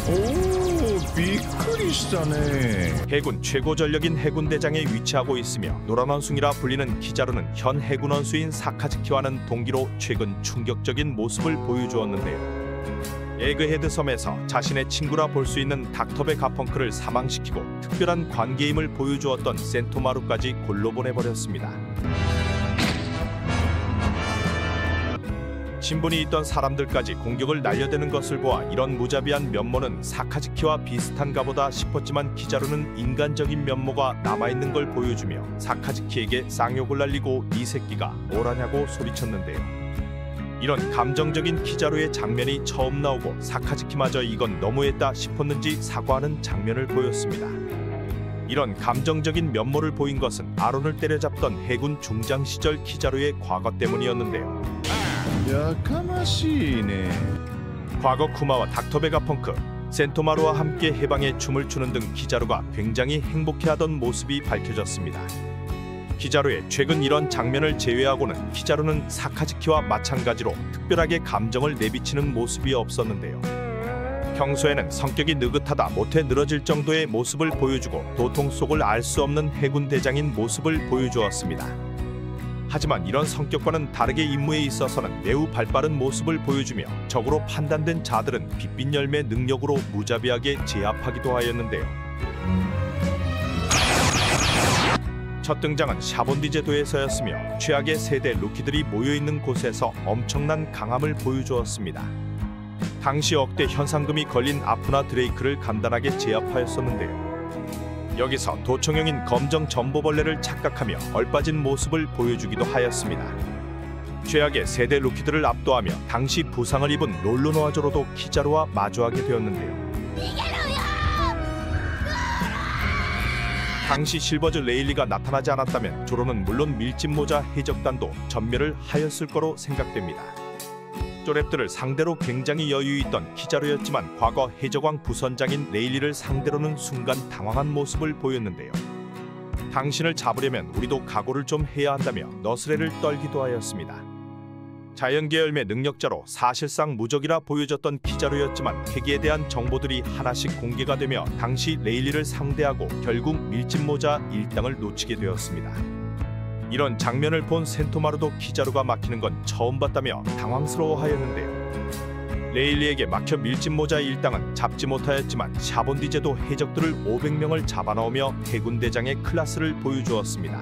오, びっくりしたね. 해군 최고 전력인 해군대장에 위치하고 있으며 노란원숭이라 불리는 키자루는 현 해군 원수인 사카즈키와는 동기로 최근 충격적인 모습을 보여주었는데요. 에그헤드 섬에서 자신의 친구라 볼 수 있는 닥터 베가펑크를 사망시키고 특별한 관계임을 보여주었던 센토마루까지 골로 보내버렸습니다. 신분이 있던 사람들까지 공격을 날려대는 것을 보아 이런 무자비한 면모는 사카즈키와 비슷한가 보다 싶었지만 키자루는 인간적인 면모가 남아있는 걸 보여주며 사카즈키에게 쌍욕을 날리고 이 새끼가 뭐라냐고 소리쳤는데요. 이런 감정적인 키자루의 장면이 처음 나오고 사카즈키마저 이건 너무했다 싶었는지 사과하는 장면을 보였습니다. 이런 감정적인 면모를 보인 것은 아론을 때려잡던 해군 중장 시절 키자루의 과거 때문이었는데요. 야카마시네. 과거 쿠마와 닥터 베가펑크, 센토마루와 함께 해방의 춤을 추는 등 키자루가 굉장히 행복해하던 모습이 밝혀졌습니다. 키자루의 최근 이런 장면을 제외하고는 키자루는 사카즈키와 마찬가지로 특별하게 감정을 내비치는 모습이 없었는데요. 평소에는 성격이 느긋하다 못해 늘어질 정도의 모습을 보여주고 도통 속을 알 수 없는 해군 대장인 모습을 보여주었습니다. 하지만 이런 성격과는 다르게 임무에 있어서는 매우 발빠른 모습을 보여주며 적으로 판단된 자들은 빛빛 열매 능력으로 무자비하게 제압하기도 하였는데요. 첫 등장은 샤본디제도에서였으며 최악의 세대 루키들이 모여있는 곳에서 엄청난 강함을 보여주었습니다. 당시 억대 현상금이 걸린 아프나 드레이크를 간단하게 제압하였었는데요. 여기서 도청형인 검정 전보벌레를 착각하며 얼빠진 모습을 보여주기도 하였습니다. 최악의 세대 루키들을 압도하며 당시 부상을 입은 롤로노아조로도 키자루와 마주하게 되었는데요. 당시 실버즈 레일리가 나타나지 않았다면 조로는 물론 밀짚모자 해적단도 전멸을 하였을 거로 생각됩니다. 쪼랩들을 상대로 굉장히 여유있던 키자루였지만 과거 해적왕 부선장인 레일리를 상대로는 순간 당황한 모습을 보였는데요. 당신을 잡으려면 우리도 각오를 좀 해야 한다며 너스레를 떨기도 하였습니다. 자연계열매 능력자로 사실상 무적이라 보여졌던 키자루였지만 회기에 대한 정보들이 하나씩 공개가 되며 당시 레일리를 상대하고 결국 밀짚모자 일당을 놓치게 되었습니다. 이런 장면을 본 센토마루도 키자루가 막히는 건 처음 봤다며 당황스러워하였는데요. 레일리에게 막혀 밀짚모자 일당은 잡지 못하였지만 샤본디제도 해적들을 500명을 잡아넣으며 해군대장의 클래스를 보여주었습니다.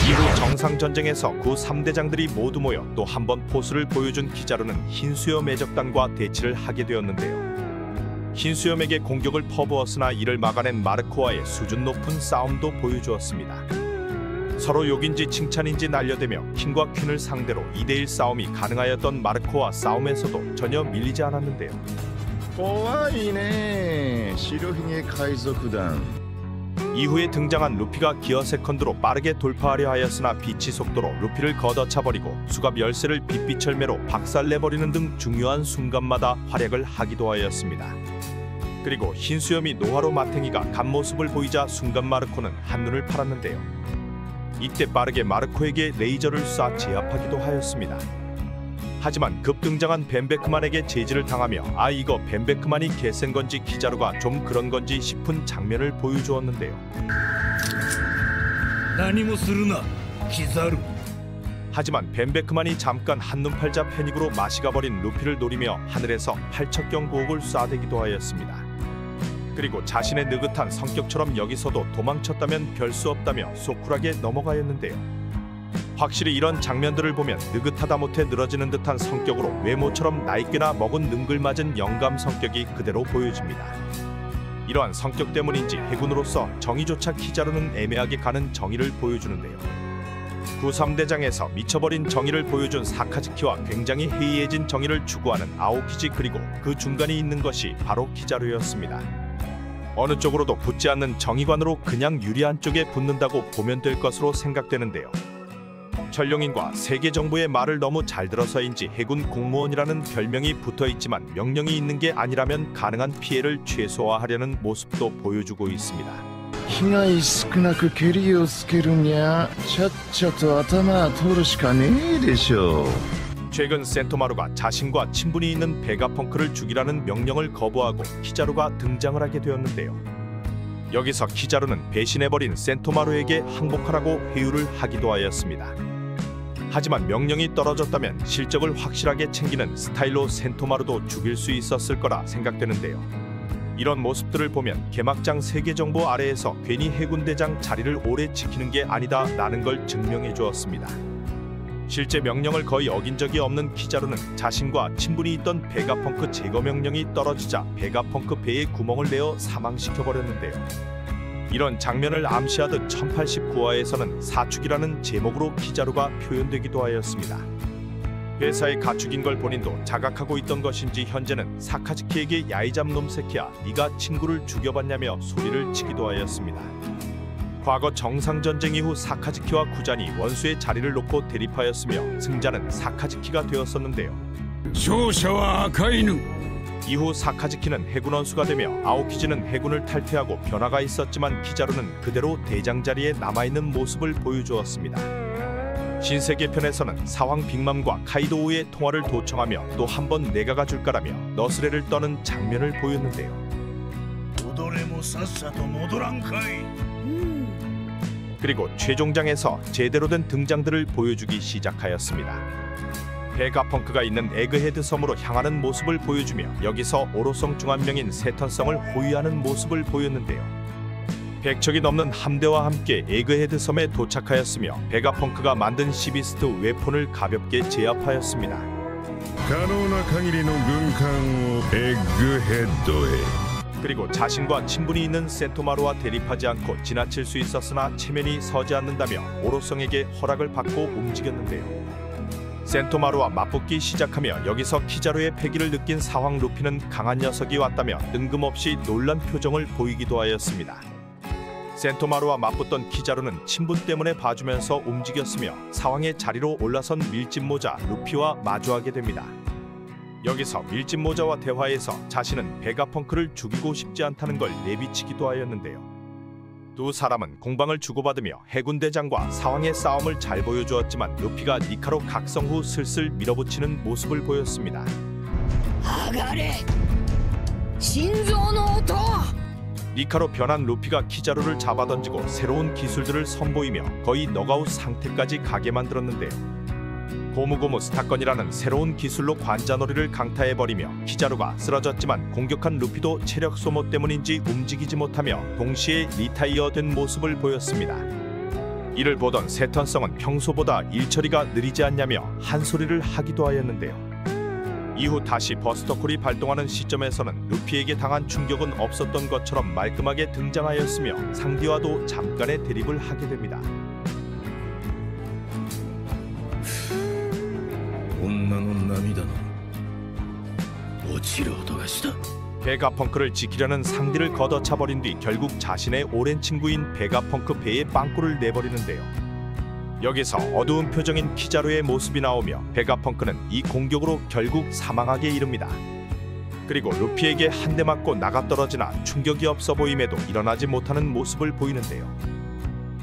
이후 정상전쟁에서 구 3대장들이 모두 모여 또 한 번 포스를 보여준 키자루는 흰수염 해적단과 대치를 하게 되었는데요. 흰수염에게 공격을 퍼부었으나 이를 막아낸 마르코와의 수준 높은 싸움도 보여주었습니다. 서로 욕인지 칭찬인지 날려대며 킹과 퀸을 상대로 2대1 싸움이 가능하였던 마르코와 싸움에서도 전혀 밀리지 않았는데요. 怖いね. 시로히게 카이조쿠단. 이후에 등장한 루피가 기어 세컨드로 빠르게 돌파하려 하였으나 빛의 속도로 루피를 걷어차버리고 수갑 열쇠를 빛빛철매로 박살내버리는 등 중요한 순간마다 활약을 하기도 하였습니다. 그리고 흰수염이 노하로 마탱이가 간 모습을 보이자 순간 마르코는 한눈을 팔았는데요. 이때 빠르게 마르코에게 레이저를 쏴 제압하기도 하였습니다. 하지만 급등장한 벤베크만에게 제지를 당하며 아 이거 벤베크만이 개센 건지 키자루가 좀 그런 건지 싶은 장면을 보여주었는데요. 하지만 벤베크만이 잠깐 한눈 팔자 패닉으로 마시가 버린 루피를 노리며 하늘에서 팔척경 고옥을 쏴대기도 하였습니다. 그리고 자신의 느긋한 성격처럼 여기서도 도망쳤다면 별 수 없다며 소쿨하게 넘어가였는데요. 확실히 이런 장면들을 보면 느긋하다 못해 늘어지는 듯한 성격으로 외모처럼 나이꽤나 먹은 능글맞은 영감 성격이 그대로 보여집니다. 이러한 성격 때문인지 해군으로서 정의조차 키자루는 애매하게 가는 정의를 보여주는데요. 구 3대장에서 미쳐버린 정의를 보여준 사카즈키와 굉장히 해이해진 정의를 추구하는 아오키지 그리고 그 중간에 있는 것이 바로 키자루였습니다. 어느 쪽으로도 붙지 않는 정의관으로 그냥 유리한 쪽에 붙는다고 보면 될 것으로 생각되는데요. 전룡인과 세계 정부의 말을 너무 잘 들어서인지 해군 공무원이라는 별명이 붙어있지만 명령이 있는 게 아니라면 가능한 피해를 최소화하려는 모습도 보여주고 있습니다. 被害少なくケリをつけるにゃちゃっちゃと頭通るしかねえでしょう。 최근 센토마루가 자신과 친분이 있는 베가펑크를 죽이라는 명령을 거부하고 키자루가 등장을 하게 되었는데요. 여기서 키자루는 배신해버린 센토마루에게 항복하라고 회유를 하기도 하였습니다. 하지만 명령이 떨어졌다면 실적을 확실하게 챙기는 스타일로 센토마루도 죽일 수 있었을 거라 생각되는데요. 이런 모습들을 보면 개막장 세계정보 아래에서 괜히 해군대장 자리를 오래 지키는 게 아니다라는 걸 증명해 주었습니다. 실제 명령을 거의 어긴 적이 없는 키자루는 자신과 친분이 있던 베가펑크 제거 명령이 떨어지자 베가펑크 배에 구멍을 내어 사망시켜버렸는데요. 이런 장면을 암시하듯 1089화에서는 사축이라는 제목으로 키자루가 표현되기도 하였습니다. 회사에 가축인 걸 본인도 자각하고 있던 것인지 현재는 사카즈키에게 야이잡 놈 새끼야 네가 친구를 죽여봤냐며 소리를 치기도 하였습니다. 과거 정상전쟁 이후 사카즈키와 구잔이 원수의 자리를 놓고 대립하였으며 승자는 사카즈키가 되었었는데요. 조샤와 아카이누. 이후 사카즈키는 해군 원수가 되며 아오키즈는 해군을 탈퇴하고 변화가 있었지만 키자루는 그대로 대장 자리에 남아있는 모습을 보여주었습니다. 신세계편에서는 사황 빅맘과 카이도우의 통화를 도청하며 또 한 번 내가 가줄까라며 너스레를 떠는 장면을 보였는데요. 그리고 최종장에서 제대로 된 등장들을 보여주기 시작하였습니다. 베가펑크가 있는 에그헤드 섬으로 향하는 모습을 보여주며 여기서 오로성 중 한 명인 세턴성을 호위하는 모습을 보였는데요. 100척이 넘는 함대와 함께 에그헤드 섬에 도착하였으며 베가펑크가 만든 시비스트 웨폰을 가볍게 제압하였습니다. 可能な限りの軍艦をエッグヘッドへ 그리고 자신과 친분이 있는 센토마루와 대립하지 않고 지나칠 수 있었으나 체면이 서지 않는다며 오로성에게 허락을 받고 움직였는데요. 센토마루와 맞붙기 시작하며 여기서 키자루의 패기를 느낀 사황 루피는 강한 녀석이 왔다며 뜬금없이 놀란 표정을 보이기도 하였습니다. 센토마루와 맞붙던 키자루는 친분 때문에 봐주면서 움직였으며 사황의 자리로 올라선 밀짚모자 루피와 마주하게 됩니다. 여기서 밀짚모자와 대화에서 자신은 베가펑크를 죽이고 싶지 않다는 걸 내비치기도 하였는데요. 두 사람은 공방을 주고받으며 해군대장과 사황의 싸움을 잘 보여주었지만 루피가 니카로 각성 후 슬슬 밀어붙이는 모습을 보였습니다. 아가레! 신조의音! 니카로 변한 루피가 키자루를 잡아던지고 새로운 기술들을 선보이며 거의 너가웃 상태까지 가게 만들었는데요. 고무고무 스타건이라는 새로운 기술로 관자놀이를 강타해버리며 키자루가 쓰러졌지만 공격한 루피도 체력 소모 때문인지 움직이지 못하며 동시에 리타이어된 모습을 보였습니다. 이를 보던 세턴성은 평소보다 일처리가 느리지 않냐며 한 소리를 하기도 하였는데요. 이후 다시 버스터콜이 발동하는 시점에서는 루피에게 당한 충격은 없었던 것처럼 말끔하게 등장하였으며 상디와도 잠깐의 대립을 하게 됩니다. 베가펑크를 지키려는 상디를 걷어차버린 뒤 결국 자신의 오랜 친구인 베가펑크 배에 빵꾸를 내버리는데요. 여기서 어두운 표정인 키자루의 모습이 나오며 베가펑크는 이 공격으로 결국 사망하게 이릅니다. 그리고 루피에게 한 대 맞고 나가떨어지나 충격이 없어 보임에도 일어나지 못하는 모습을 보이는데요.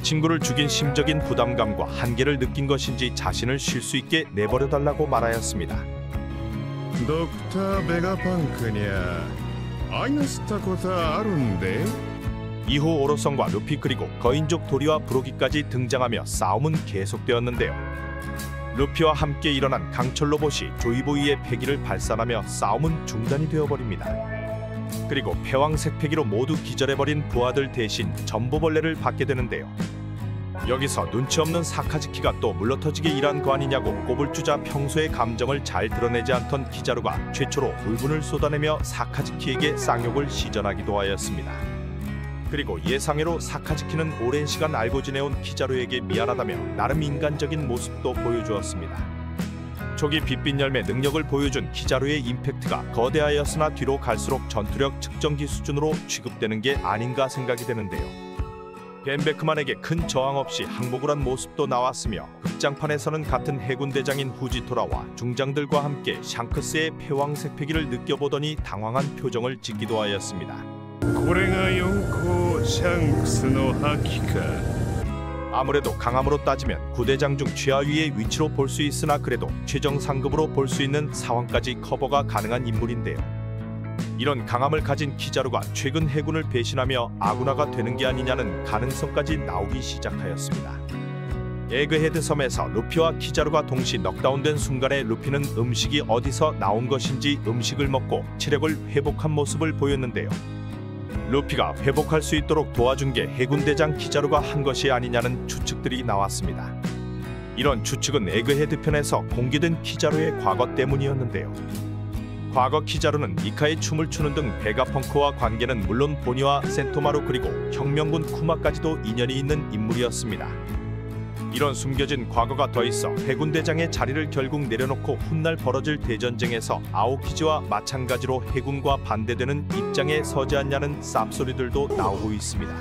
친구를 죽인 심적인 부담감과 한계를 느낀 것인지 자신을 쉴 수 있게 내버려달라고 말하였습니다. ドクターベガパンクにゃ愛のしたことあるんで 이후 오로성과 루피 그리고 거인족 도리와 브로기까지 등장하며 싸움은 계속되었는데요. 루피와 함께 일어난 강철 로봇이 조이보이의 패기를 발산하며 싸움은 중단이 되어버립니다. 그리고 패왕색 패기로 모두 기절해버린 부하들 대신 전보벌레를 받게 되는데요. 여기서 눈치 없는 사카즈키가 또 물러터지게 일한 거 아니냐고 꼽을 주자 평소의 감정을 잘 드러내지 않던 키자루가 최초로 울분을 쏟아내며 사카즈키에게 쌍욕을 시전하기도 하였습니다. 그리고 예상외로 사카즈키는 오랜 시간 알고 지내온 키자루에게 미안하다며 나름 인간적인 모습도 보여주었습니다. 초기 빛빛 열매 능력을 보여준 키자루의 임팩트가 거대하였으나 뒤로 갈수록 전투력 측정기 수준으로 취급되는 게 아닌가 생각이 되는데요. 벤베크만에게 큰 저항 없이 항복을 한 모습도 나왔으며 극장판에서는 같은 해군대장인 후지토라와 중장들과 함께 샹크스의 패왕색 패기를 느껴보더니 당황한 표정을 짓기도 하였습니다. これが四皇シャンクスの覇気か 아무래도 강함으로 따지면 구대장 중 최하위의 위치로 볼 수 있으나 그래도 최정 상급으로 볼 수 있는 상황까지 커버가 가능한 인물인데요. 이런 강함을 가진 키자루가 최근 해군을 배신하며 아군화가 되는 게 아니냐는 가능성까지 나오기 시작하였습니다. 에그헤드 섬에서 루피와 키자루가 동시 넉다운된 순간에 루피는 음식이 어디서 나온 것인지 음식을 먹고 체력을 회복한 모습을 보였는데요. 루피가 회복할 수 있도록 도와준 게 해군대장 키자루가 한 것이 아니냐는 추측들이 나왔습니다. 이런 추측은 에그헤드 편에서 공개된 키자루의 과거 때문이었는데요. 과거 키자루는 이카의 춤을 추는 등 베가펑크와 관계는 물론 보니와 센토마루 그리고 혁명군 쿠마까지도 인연이 있는 인물이었습니다. 이런 숨겨진 과거가 더 있어 해군대장의 자리를 결국 내려놓고 훗날 벌어질 대전쟁에서 아오키지와 마찬가지로 해군과 반대되는 입장에 서지 않냐는 쌉소리들도 나오고 있습니다.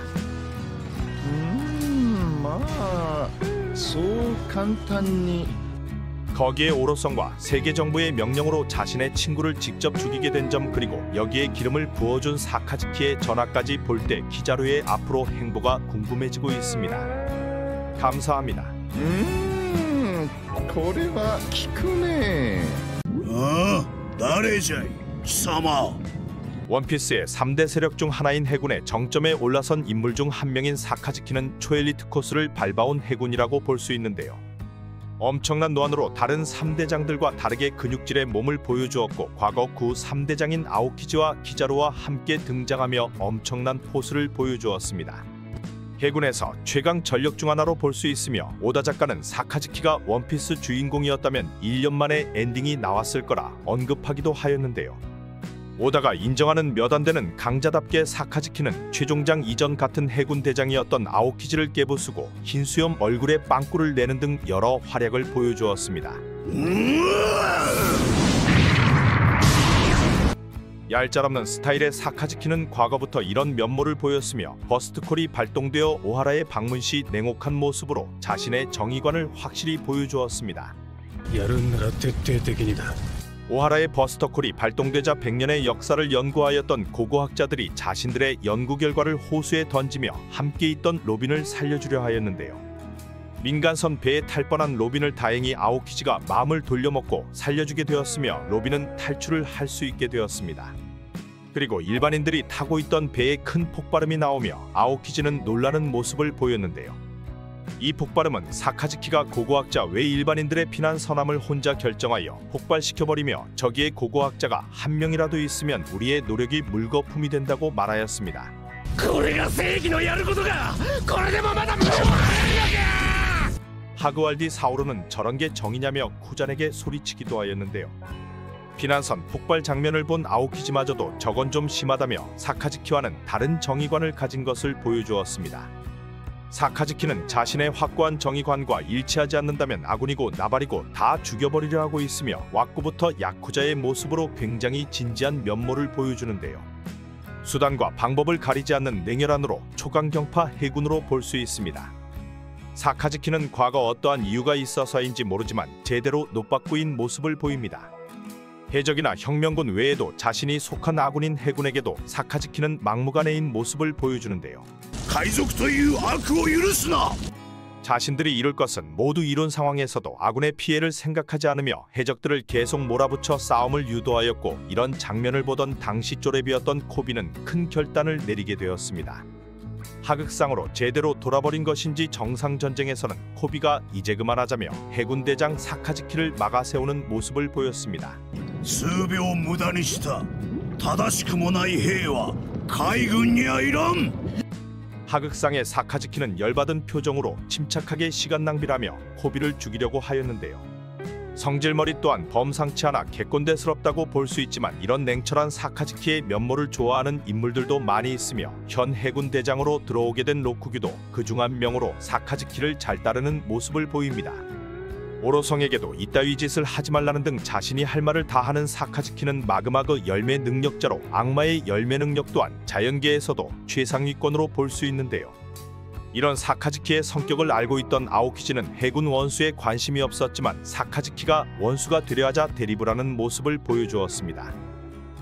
そう簡単に 거기에 오로성과 세계 정부의 명령으로 자신의 친구를 직접 죽이게 된 점 그리고 여기에 기름을 부어준 사카즈키의 전화까지 볼 때 키자루의 앞으로 행보가 궁금해지고 있습니다. 감사합니다. これは効くね。誰じゃい貴様 원피스의 3대 세력 중 하나인 해군의 정점에 올라선 인물 중 한 명인 사카즈키는 초엘리트 코스를 밟아온 해군이라고 볼 수 있는데요. 엄청난 노안으로 다른 3대장들과 다르게 근육질의 몸을 보여주었고 과거 구 3대장인 아오키지와 키자루와 함께 등장하며 엄청난 포스를 보여주었습니다. 해군에서 최강 전력 중 하나로 볼 수 있으며 오다 작가는 사카즈키가 원피스 주인공이었다면 1년 만에 엔딩이 나왔을 거라 언급하기도 하였는데요. 오다가 인정하는 몇 안 되는 강자답게 사카즈키는 최종장 이전 같은 해군 대장이었던 아오키지를 깨부수고 흰 수염 얼굴에 빵꾸를 내는 등 여러 활약을 보여주었습니다. 얄짤없는 스타일의 사카즈키는 과거부터 이런 면모를 보였으며 버스트콜이 발동되어 오하라의 방문 시 냉혹한 모습으로 자신의 정의관을 확실히 보여주었습니다. やるんなら徹底的にだ 오하라의 버스터콜이 발동되자 100년의 역사를 연구하였던 고고학자들이 자신들의 연구 결과를 호수에 던지며 함께 있던 로빈을 살려주려 하였는데요. 민간선 배에 탈 뻔한 로빈을 다행히 아오키지가 마음을 돌려먹고 살려주게 되었으며 로빈은 탈출을 할 수 있게 되었습니다. 그리고 일반인들이 타고 있던 배에 큰 폭발음이 나오며 아오키지는 놀라는 모습을 보였는데요. 이 폭발음은 사카즈키가 고고학자 외 일반인들의 피난 선함을 혼자 결정하여 폭발시켜버리며 저기에 고고학자가 한 명이라도 있으면 우리의 노력이 물거품이 된다고 말하였습니다. これが正義のやることかこれでもまだ 하그왈디 사오르는 저런 게 정이냐며 쿠잔에게 소리치기도 하였는데요. 피난선 폭발 장면을 본 아오키지마저도 저건 좀 심하다며 사카즈키와는 다른 정의관을 가진 것을 보여주었습니다. 사카즈키는 자신의 확고한 정의관과 일치하지 않는다면 아군이고 나발이고 다 죽여버리려 하고 있으며 왁구부터 야쿠자의 모습으로 굉장히 진지한 면모를 보여주는데요. 수단과 방법을 가리지 않는 냉혈한으로 초강경파 해군으로 볼 수 있습니다. 사카즈키는 과거 어떠한 이유가 있어서인지 모르지만 제대로 노빠꾸인 모습을 보입니다. 해적이나 혁명군 외에도 자신이 속한 아군인 해군에게도 사카즈키는 막무가내인 모습을 보여주는데요. 海賊という悪を許すな 자신들이 이룰 것은 모두 이룬 상황에서도 아군의 피해를 생각하지 않으며 해적들을 계속 몰아붙여 싸움을 유도하였고 이런 장면을 보던 당시 쪼레비였던 코비는 큰 결단을 내리게 되었습니다. 하극상으로 제대로 돌아버린 것인지 정상전쟁에서는 코비가 이제 그만하자며 해군대장 사카즈키를 막아세우는 모습을 보였습니다. 数秒無駄にした正しくもない兵は海軍にはいらん 하극상의 사카즈키는 열받은 표정으로 침착하게 시간 낭비라며 코비를 죽이려고 하였는데요. 성질머리 또한 범상치 않아 개꼰대스럽다고 볼 수 있지만 이런 냉철한 사카즈키의 면모를 좋아하는 인물들도 많이 있으며 현 해군 대장으로 들어오게 된 로쿠규도 그중 한 명으로 사카즈키를 잘 따르는 모습을 보입니다. 오로성에게도 이따위 짓을 하지 말라는 등 자신이 할 말을 다 하는 사카즈키는 마그마그 열매 능력자로 악마의 열매 능력 또한 자연계에서도 최상위권으로 볼 수 있는데요. 이런 사카즈키의 성격을 알고 있던 아오키지는 해군 원수에 관심이 없었지만 사카즈키가 원수가 되려 하자 대립을 하는 모습을 보여주었습니다.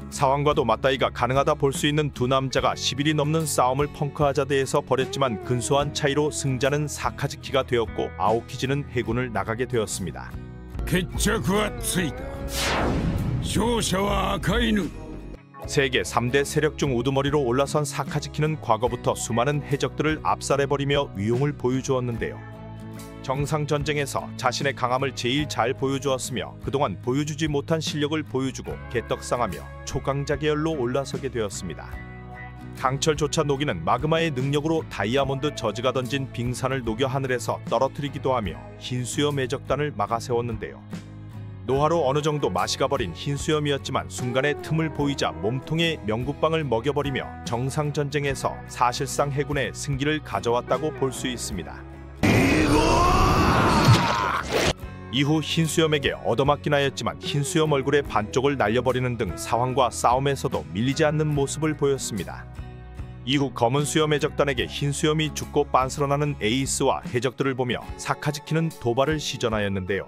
사왕과도 맞다이가 가능하다 볼 수 있는 두 남자가 10일이 넘는 싸움을 펑크하자드에서 벌였지만 근소한 차이로 승자는 사카즈키가 되었고 아오키즈는 해군을 나가게 되었습니다. 決着はついた。勝者は赤犬。 세계 3대 세력 중 우두머리로 올라선 사카즈키는 과거부터 수많은 해적들을 압살해버리며 위용을 보여주었는데요. 정상전쟁에서 자신의 강함을 제일 잘 보여주었으며 그동안 보여주지 못한 실력을 보여주고 개떡상하며 초강자 계열로 올라서게 되었습니다. 강철조차 녹이는 마그마의 능력으로 다이아몬드 저즈가 던진 빙산을 녹여 하늘에서 떨어뜨리기도 하며 흰수염 해적단을 막아세웠는데요. 노하로 어느 정도 맛이가 버린 흰수염이었지만 순간에 틈을 보이자 몸통에 명구빵을 먹여버리며 정상전쟁에서 사실상 해군의 승기를 가져왔다고 볼 수 있습니다. 이후 흰수염에게 얻어맞긴 하였지만 흰수염 얼굴의 반쪽을 날려버리는 등 사황과 싸움에서도 밀리지 않는 모습을 보였습니다. 이후 검은 수염 해적단에게 흰수염이 죽고 빤스러나는 에이스와 해적들을 보며 사카즈키는 도발을 시전하였는데요.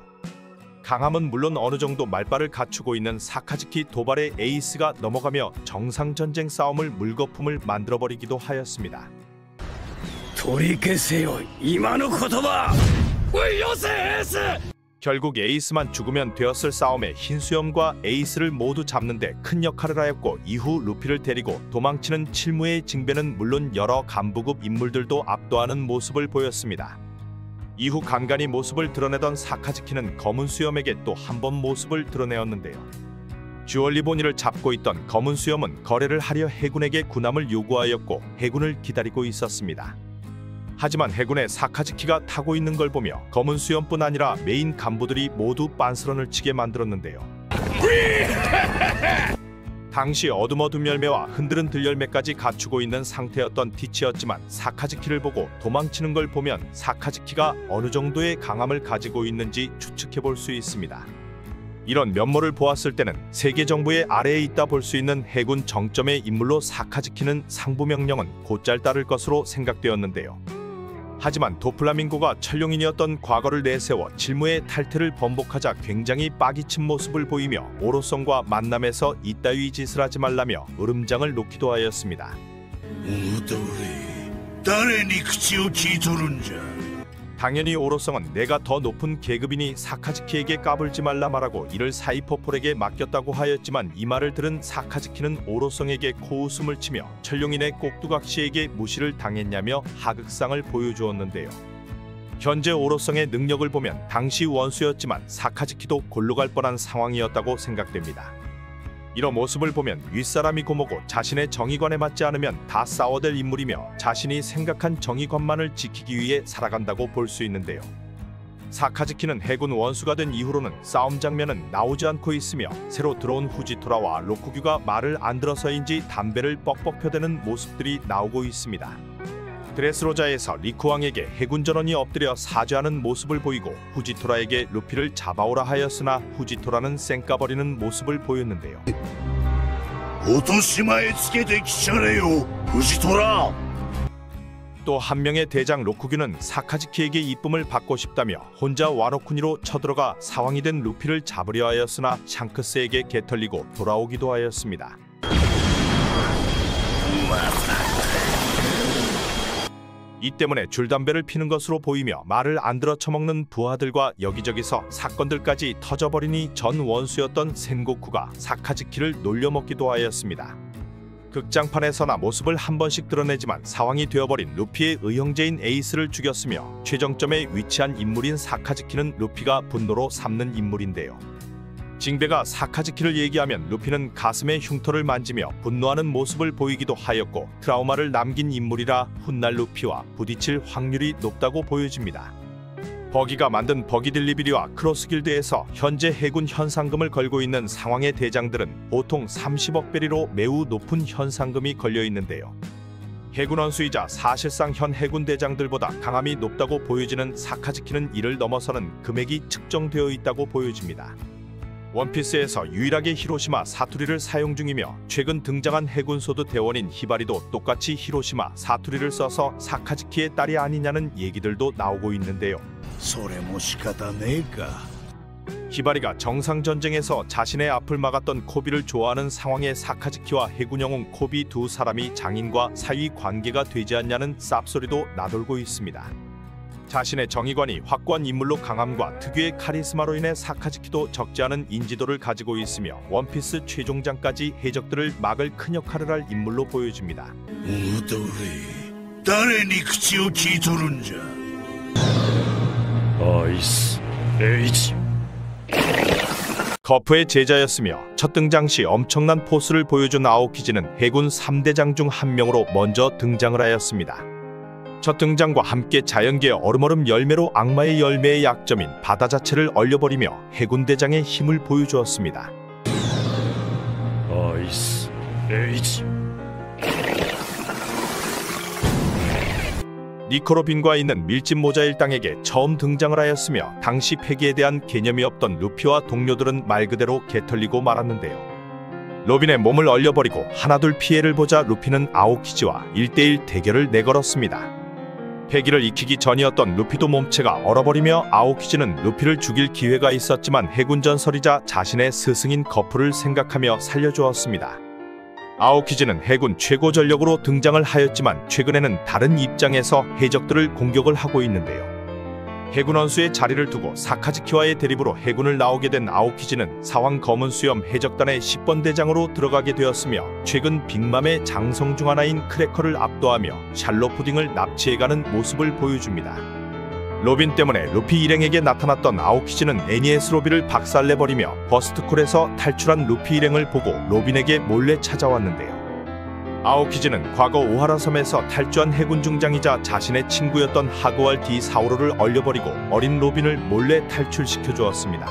강함은 물론 어느 정도 말발을 갖추고 있는 사카즈키 도발의 에이스가 넘어가며 정상전쟁 싸움을 물거품을 만들어버리기도 하였습니다. 取り消せよ今の言葉。おいよせエース。 결국 에이스만 죽으면 되었을 싸움에 흰수염과 에이스를 모두 잡는데 큰 역할을 하였고 이후 루피를 데리고 도망치는 칠무의 징배는 물론 여러 간부급 인물들도 압도하는 모습을 보였습니다. 이후 간간히 모습을 드러내던 사카즈키는 검은 수염에게 또 한 번 모습을 드러내었는데요. 주얼리 보니를 잡고 있던 검은 수염은 거래를 하려 해군에게 군함을 요구하였고 해군을 기다리고 있었습니다. 하지만 해군에 사카즈키가 타고 있는 걸 보며 검은 수염뿐 아니라 메인 간부들이 모두 빤스런을 치게 만들었는데요. 당시 어둠어둠 열매와 흔들흔들 열매까지 갖추고 있는 상태였던 티치였지만 사카즈키를 보고 도망치는 걸 보면 사카즈키가 어느 정도의 강함을 가지고 있는지 추측해 볼 수 있습니다. 이런 면모를 보았을 때는 세계 정부의 아래에 있다 볼 수 있는 해군 정점의 인물로 사카즈키는 상부 명령은 곧잘 따를 것으로 생각되었는데요. 하지만 도플라밍고가 천룡인이었던 과거를 내세워 칠무의 탈퇴를 번복하자 굉장히 빠기친 모습을 보이며 오로성과 만남에서 이따위 짓을 하지 말라며 으름장을 놓기도 하였습니다. 誰に口を聞いとるんじゃ。 당연히 오로성은 내가 더 높은 계급이니 사카즈키에게 까불지 말라 말하고 이를 사이퍼폴에게 맡겼다고 하였지만 이 말을 들은 사카즈키는 오로성에게 코웃음을 치며 천룡인의 꼭두각시에게 무시를 당했냐며 하극상을 보여주었는데요. 현재 오로성의 능력을 보면 당시 원수였지만 사카즈키도 골로 갈 뻔한 상황이었다고 생각됩니다. 이런 모습을 보면 윗사람이 고모고 자신의 정의관에 맞지 않으면 다 싸워댈 인물이며 자신이 생각한 정의관만을 지키기 위해 살아간다고 볼 수 있는데요. 사카즈키는 해군 원수가 된 이후로는 싸움 장면은 나오지 않고 있으며 새로 들어온 후지토라와 로쿠규가 말을 안 들어서인지 담배를 뻑뻑 펴대는 모습들이 나오고 있습니다. 드레스로자에서 리쿠왕에게 해군 전원이 엎드려 사죄하는 모습을 보이고 후지토라에게 루피를 잡아오라 하였으나 후지토라는 쌩까버리는 모습을 보였는데요. 落とし前つけてきちゃれよ藤虎。 또 한 명의 대장 로쿠규는 사카즈키에게 이쁨을 받고 싶다며 혼자 와노쿠니로 쳐들어가 사왕이 된 루피를 잡으려 하였으나 샹크스에게 개털리고 돌아오기도 하였습니다. 이 때문에 줄담배를 피는 것으로 보이며 말을 안 들어 처먹는 부하들과 여기저기서 사건들까지 터져버리니 전 원수였던 센고쿠가 사카즈키를 놀려먹기도 하였습니다. 극장판에서나 모습을 한 번씩 드러내지만 사왕이 되어버린 루피의 의형제인 에이스를 죽였으며 최정점에 위치한 인물인 사카즈키는 루피가 분노로 삼는 인물인데요. 징배가 사카즈키를 얘기하면 루피는 가슴에 흉터를 만지며 분노하는 모습을 보이기도 하였고 트라우마를 남긴 인물이라 훗날 루피와 부딪힐 확률이 높다고 보여집니다. 버기가 만든 버기 딜리비리와 크로스길드에서 현재 해군 현상금을 걸고 있는 상황의 대장들은 보통 30억 베리로 매우 높은 현상금이 걸려 있는데요. 해군 원수이자 사실상 현 해군 대장들보다 강함이 높다고 보여지는 사카즈키는 이를 넘어서는 금액이 측정되어 있다고 보여집니다. 원피스에서 유일하게 히로시마 사투리를 사용 중이며 최근 등장한 해군 소드 대원인 히바리도 똑같이 히로시마 사투리를 써서 사카즈키의 딸이 아니냐는 얘기들도 나오고 있는데요. それも仕方ねえか。 히바리가 정상전쟁에서 자신의 앞을 막았던 코비를 좋아하는 상황에 사카즈키와 해군 영웅 코비 두 사람이 장인과 사위 관계가 되지 않냐는 쌉소리도 나돌고 있습니다. 자신의 정의관이 확고한 인물로 강함과 특유의 카리스마로 인해 사카즈키도 적지 않은 인지도를 가지고 있으며 원피스 최종장까지 해적들을 막을 큰 역할을 할 인물로 보여집니다. 誰に口を聞いとるんじゃ。アイスエイジ。 거프의 제자였으며 첫 등장 시 엄청난 포스를 보여준 아오키지는 해군 3대장 중 한 명으로 먼저 등장을 하였습니다. 첫 등장과 함께 자연계의 얼음얼음 열매로 악마의 열매의 약점인 바다 자체를 얼려버리며 해군 대장의 힘을 보여주었습니다. 아이스 에이지. 니코로빈과 있는 밀집 모자 일당에게 처음 등장을 하였으며 당시 패기에 대한 개념이 없던 루피와 동료들은 말 그대로 개털리고 말았는데요. 로빈의 몸을 얼려버리고 하나둘 피해를 보자 루피는 아오키지와 1대1 대결을 내걸었습니다. 패기를 익히기 전이었던 루피도 몸체가 얼어버리며 아오키지는 루피를 죽일 기회가 있었지만 해군 전설이자 자신의 스승인 거프를 생각하며 살려주었습니다. 아오키지는 해군 최고 전력으로 등장을 하였지만 최근에는 다른 입장에서 해적들을 공격을 하고 있는데요. 해군 원수의 자리를 두고 사카즈키와의 대립으로 해군을 나오게 된 아오키지는 사황 검은 수염 해적단의 10번 대장으로 들어가게 되었으며 최근 빅맘의 장성 중 하나인 크래커를 압도하며 샬로 푸딩을 납치해가는 모습을 보여줍니다. 로빈 때문에 루피 일행에게 나타났던 아오키지는 애니에스 로비를 박살내버리며 버스트콜에서 탈출한 루피 일행을 보고 로빈에게 몰래 찾아왔는데요. 아오키지는 과거 오하라 섬에서 탈주한 해군 중장이자 자신의 친구였던 하그왈 디 사오로를 얼려버리고 어린 로빈을 몰래 탈출시켜 주었습니다.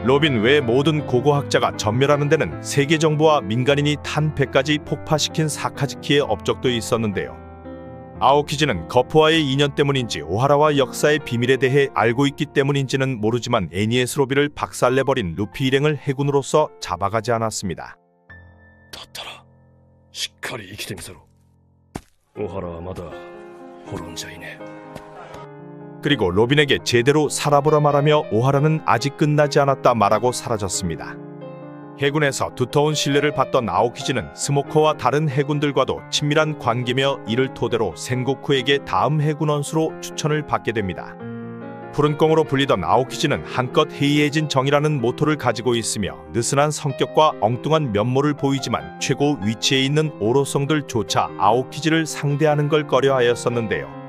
로빈 외 모든 고고학자가 전멸하는 데는 세계 정부와 민간인이 탄 배까지 폭파시킨 사카즈키의 업적도 있었는데요. 아오키지는 거프와의 인연 때문인지 오하라와 역사의 비밀에 대해 알고 있기 때문인지는 모르지만 애니에스 로비를 박살내버린 루피 일행을 해군으로서 잡아가지 않았습니다. だったらしっかり生きてみせろ。小原はまだ滅んじゃいねえ。 그리고 로빈에게 제대로 살아보라 말하며 오하라는 아직 끝나지 않았다 말하고 사라졌습니다. 해군에서 두터운 신뢰를 받던 아오키지는 스모커와 다른 해군들과도 친밀한 관계며 이를 토대로 센고쿠에게 다음 해군 원수로 추천을 받게 됩니다. 푸른 꽁으로 불리던 아오키지는 한껏 해이해진 정이라는 모토를 가지고 있으며 느슨한 성격과 엉뚱한 면모를 보이지만 최고 위치에 있는 오로성들조차 아오키지를 상대하는 걸 꺼려하였었는데요.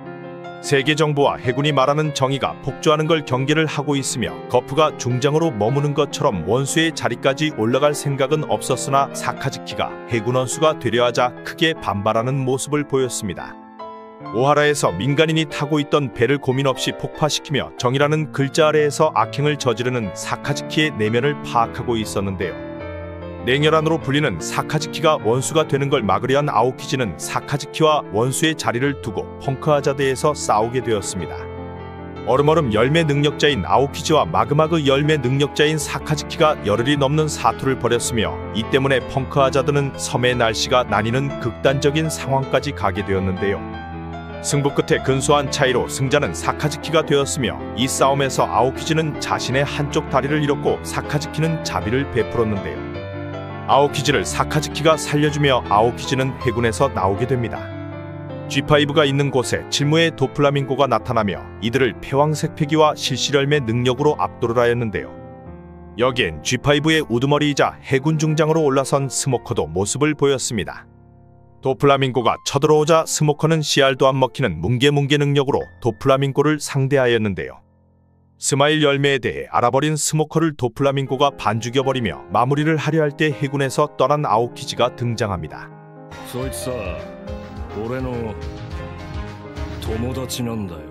세계 정부와 해군이 말하는 정의가 폭주하는 걸 경계를 하고 있으며 거프가 중장으로 머무는 것처럼 원수의 자리까지 올라갈 생각은 없었으나 사카즈키가 해군 원수가 되려 하자 크게 반발하는 모습을 보였습니다. 오하라에서 민간인이 타고 있던 배를 고민 없이 폭파시키며 정의라는 글자 아래에서 악행을 저지르는 사카즈키의 내면을 파악하고 있었는데요. 냉혈한으로 불리는 사카즈키가 원수가 되는 걸 막으려 한 아오키지는 사카즈키와 원수의 자리를 두고 펑크하자드에서 싸우게 되었습니다. 얼음얼음 열매 능력자인 아오키지와 마그마그 열매 능력자인 사카즈키가 열흘이 넘는 사투를 벌였으며 이 때문에 펑크하자드는 섬의 날씨가 나뉘는 극단적인 상황까지 가게 되었는데요. 승부 끝에 근소한 차이로 승자는 사카즈키가 되었으며 이 싸움에서 아오키지는 자신의 한쪽 다리를 잃었고 사카즈키는 자비를 베풀었는데요. 아오키지를 사카즈키가 살려주며 아오키지는 해군에서 나오게 됩니다. G5가 있는 곳에 칠무의 도플라밍고가 나타나며 이들을 패왕색 패기와 실시열매 능력으로 압도를 하였는데요. 여기엔 G5의 우두머리이자 해군 중장으로 올라선 스모커도 모습을 보였습니다. 도플라밍고가 쳐들어오자 스모커는 씨알도 안 먹히는 뭉게뭉게 능력으로 도플라밍고를 상대하였는데요. 스마일 열매에 대해 알아버린 스모커를 도플라밍고가 반죽여버리며 마무리를 하려 할 때 해군에서 떠난 아오키지가 등장합니다. そいつさ、俺の友達なんだよ。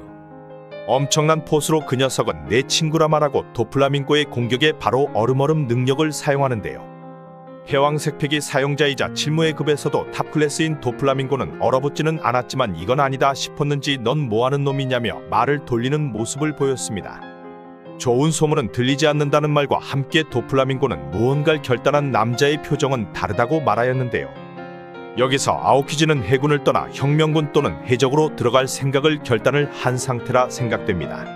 엄청난 포스로 그 녀석은 내 친구라 말하고 도플라밍고의 공격에 바로 얼음얼음 능력을 사용하는데요. 패왕색 패기 사용자이자 칠무의 급에서도 탑클래스인 도플라밍고는 얼어붙지는 않았지만 이건 아니다 싶었는지 넌 뭐하는 놈이냐며 말을 돌리는 모습을 보였습니다. 좋은 소문은 들리지 않는다는 말과 함께 도플라밍고는 무언가를 결단한 남자의 표정은 다르다고 말하였는데요. 여기서 아오키지는 해군을 떠나 혁명군 또는 해적으로 들어갈 생각을 결단을 한 상태라 생각됩니다.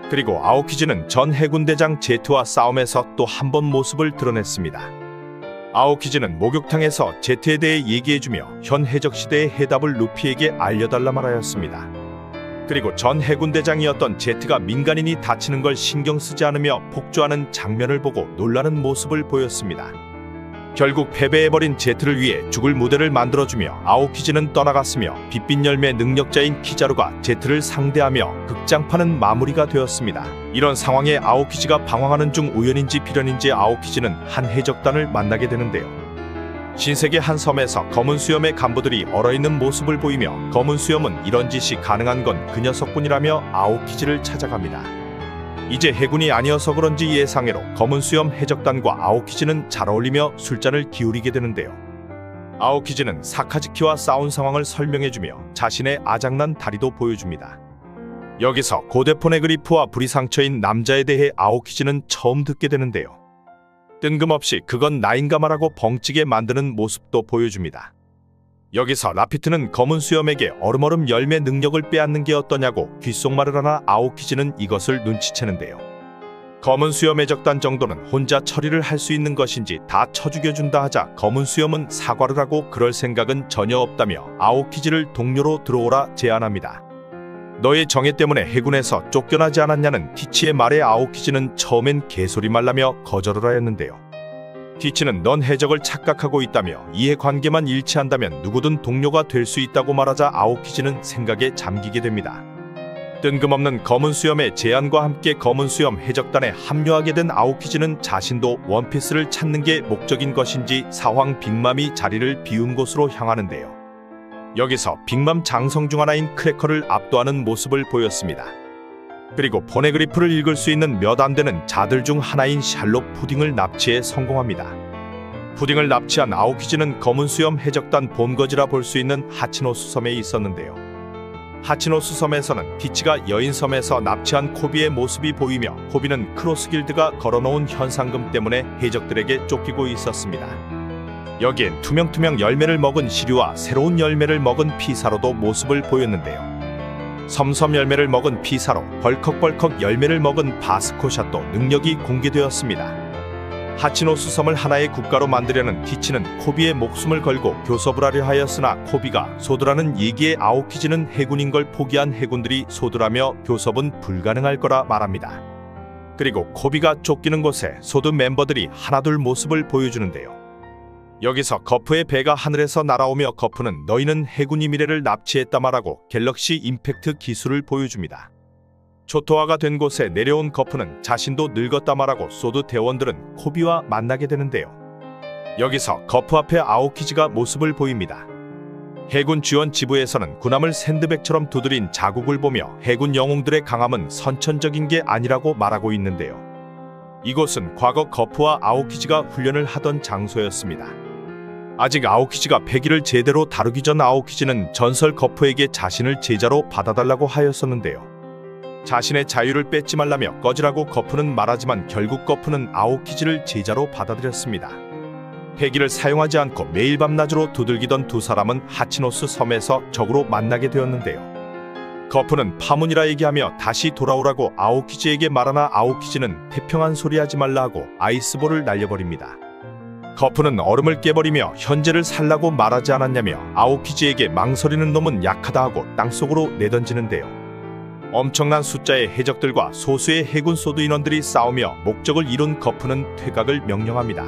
그리고 아오키즈는 전 해군대장 제트와 싸움에서 또 한 번 모습을 드러냈습니다. 아오키즈는 목욕탕에서 제트에 대해 얘기해주며 현 해적시대의 해답을 루피에게 알려달라 말하였습니다. 그리고 전 해군대장이었던 제트가 민간인이 다치는 걸 신경 쓰지 않으며 폭주하는 장면을 보고 놀라는 모습을 보였습니다. 결국 패배해버린 제트를 위해 죽을 무대를 만들어주며 아오키즈는 떠나갔으며 빛빛 열매 능력자인 키자루가 제트를 상대하며 극장판은 마무리가 되었습니다. 이런 상황에 아오키즈가 방황하는 중 우연인지 필연인지 아오키즈는 한 해적단을 만나게 되는데요. 신세계 한 섬에서 검은 수염의 간부들이 얼어있는 모습을 보이며 검은 수염은 이런 짓이 가능한 건 그 녀석뿐이라며 아오키즈를 찾아갑니다. 이제 해군이 아니어서 그런지 예상외로 검은 수염 해적단과 아오키즈는 잘 어울리며 술잔을 기울이게 되는데요. 아오키즈는 사카즈키와 싸운 상황을 설명해주며 자신의 아작난 다리도 보여줍니다. 여기서 고대 포네그리프와 불이 상처인 남자에 대해 아오키즈는 처음 듣게 되는데요. 뜬금없이 그건 나인가 말하고 벙찌게 만드는 모습도 보여줍니다. 여기서 라피트는 검은 수염에게 얼음얼음 열매 능력을 빼앗는 게 어떠냐고 귓속말을 하나 아오키즈는 이것을 눈치채는데요. 검은 수염 해적단 정도는 혼자 처리를 할 수 있는 것인지 다 쳐죽여준다 하자 검은 수염은 사과를 하고 그럴 생각은 전혀 없다며 아오키즈를 동료로 들어오라 제안합니다. 너의 정예 때문에 해군에서 쫓겨나지 않았냐는 티치의 말에 아오키즈는 처음엔 개소리 말라며 거절을 하였는데요. 티치는 넌 해적을 착각하고 있다며 이해관계만 일치한다면 누구든 동료가 될 수 있다고 말하자 아오키즈는 생각에 잠기게 됩니다. 뜬금없는 검은 수염의 제안과 함께 검은 수염 해적단에 합류하게 된 아오키즈는 자신도 원피스를 찾는 게 목적인 것인지 사황 빅맘이 자리를 비운 곳으로 향하는데요. 여기서 빅맘 장성 중 하나인 크래커를 압도하는 모습을 보였습니다. 그리고 포네그리프를 읽을 수 있는 몇 안 되는 자들 중 하나인 샬롯 푸딩을 납치해 성공합니다. 푸딩을 납치한 아오키즈는 검은 수염 해적단 본거지라 볼 수 있는 하치노수 섬에 있었는데요. 하치노수 섬에서는 티치가 여인섬에서 납치한 코비의 모습이 보이며 코비는 크로스 길드가 걸어놓은 현상금 때문에 해적들에게 쫓기고 있었습니다. 여기엔 투명투명 열매를 먹은 시류와 새로운 열매를 먹은 피사로도 모습을 보였는데요. 섬섬 열매를 먹은 피사로, 벌컥벌컥 열매를 먹은 바스코샷도 능력이 공개되었습니다. 하치노수 섬을 하나의 국가로 만들려는 티치는 코비의 목숨을 걸고 교섭을 하려 하였으나 코비가 소드라는 얘기에 아오키즈는 해군인 걸 포기한 해군들이 소드라며 교섭은 불가능할 거라 말합니다. 그리고 코비가 쫓기는 곳에 소드 멤버들이 하나둘 모습을 보여주는데요. 여기서 거프의 배가 하늘에서 날아오며 거프는 너희는 해군이 미래를 납치했다 말하고 갤럭시 임팩트 기술을 보여줍니다. 초토화가 된 곳에 내려온 거프는 자신도 늙었다 말하고 소드 대원들은 코비와 만나게 되는데요. 여기서 거프 앞에 아오키즈가 모습을 보입니다. 해군 지원 지부에서는 군함을 샌드백처럼 두드린 자국을 보며 해군 영웅들의 강함은 선천적인 게 아니라고 말하고 있는데요. 이곳은 과거 거프와 아오키즈가 훈련을 하던 장소였습니다. 아직 아오키즈가 패기를 제대로 다루기 전 아오키즈는 전설 거프에게 자신을 제자로 받아달라고 하였었는데요. 자신의 자유를 뺏지 말라며 꺼지라고 거프는 말하지만 결국 거프는 아오키즈를 제자로 받아들였습니다. 패기를 사용하지 않고 매일 밤낮으로 두들기던 두 사람은 하치노스 섬에서 적으로 만나게 되었는데요. 거프는 파문이라 얘기하며 다시 돌아오라고 아오키즈에게 말하나 아오키즈는 태평한 소리 하지 말라 하고 아이스볼을 날려버립니다. 거프는 얼음을 깨버리며 현재를 살라고 말하지 않았냐며 아오키즈에게 망설이는 놈은 약하다 하고 땅속으로 내던지는데요. 엄청난 숫자의 해적들과 소수의 해군 소드 인원들이 싸우며 목적을 이룬 거프는 퇴각을 명령합니다.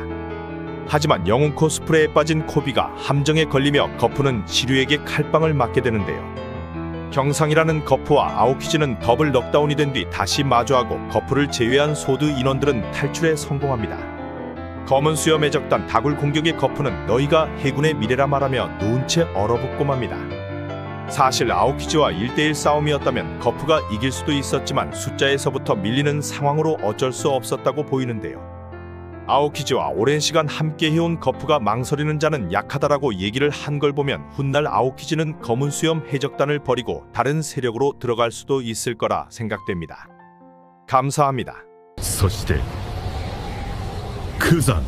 하지만 영웅 코스프레에 빠진 코비가 함정에 걸리며 거프는 시류에게 칼빵을 맞게 되는데요. 경상이라는 거프와 아오키즈는 더블 넉다운이 된 뒤 다시 마주하고 거프를 제외한 소드 인원들은 탈출에 성공합니다. 검은 수염 해적단 다굴 공격의 거프는 너희가 해군의 미래라 말하며 놓은 채 얼어붙고 맙니다. 사실 아오키즈와 1대1 싸움이었다면 거프가 이길 수도 있었지만 숫자에서부터 밀리는 상황으로 어쩔 수 없었다고 보이는데요. 아오키즈와 오랜 시간 함께 해온 거프가 망설이는 자는 약하다라고 얘기를 한 걸 보면 훗날 아오키즈는 검은 수염 해적단을 버리고 다른 세력으로 들어갈 수도 있을 거라 생각됩니다. 감사합니다. そしてクザン